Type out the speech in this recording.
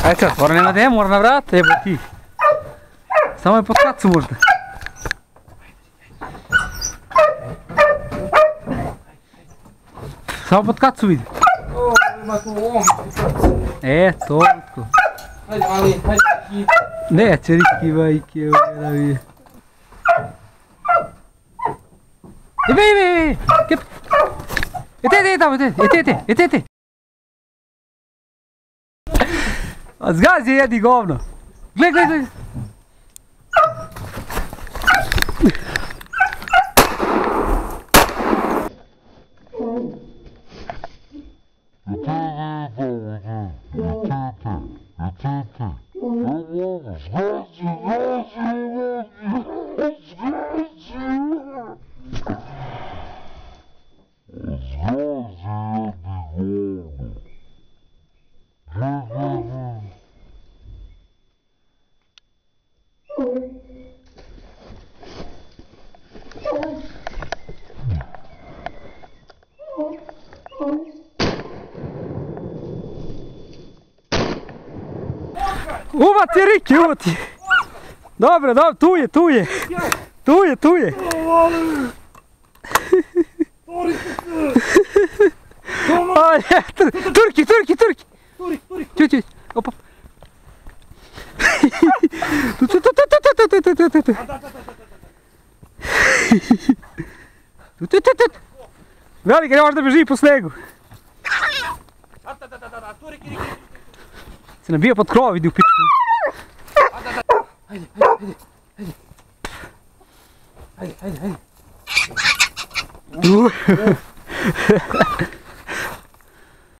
Ajde sad, skoro nema gdje, mora na vrat, evo ti. Samo je pod kacu možda. Samo pod kacu vidi. O, ima tu ovom kacu. Toliko. Hajde, mali, hajde. Neće Riki, majke, da vidi. Ide, kep. Ide tamo, ide. A zgazi jedi govno. Gle. Uvati Riki, uvati. Dobro, tu je. Turki. Čuj. Opa. Veliki, ne možda beži po snegu. Se nabija pod krov, vidi u pičku. Ajde.